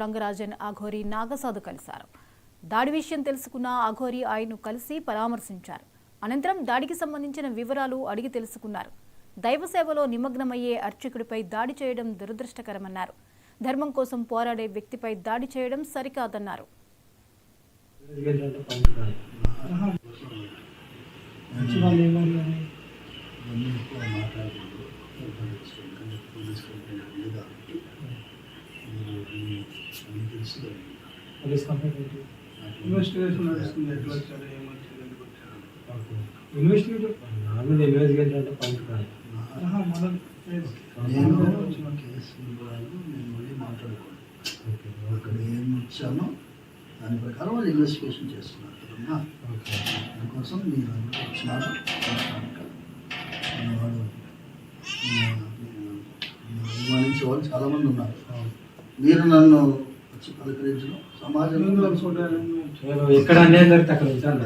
రంగరాజన్ అఘోరి నాగసాధు కలిశారు. దాడి విషయం తెలుసుకున్న అఘోరి ఆయన్ను కలిసి పరామర్శించారు. అనంతరం దాడికి సంబంధించిన వివరాలు అడిగి తెలుసుకున్నారు. దైవ సేవలో నిమగ్నమయ్యే అర్చకుడిపై దాడి చేయడం దురదృష్టకరమన్నారు. ధర్మం కోసం పోరాడే వ్యక్తిపై దాడి చేయడం సరికాదన్నారు. దాని ప్రకారం వాళ్ళు ఇన్వెస్టిగేషన్ చేస్తున్నారు కదమ్మా. అందుకోసం మీరు వచ్చినారు అభిమానించే వాళ్ళు చాలామంది ఉన్నారు. మీరు నన్ను వచ్చి పలకరించడం సమాజంలో ఎక్కడ అన్యాయం జరిగితే అక్కడ ఉంచాను.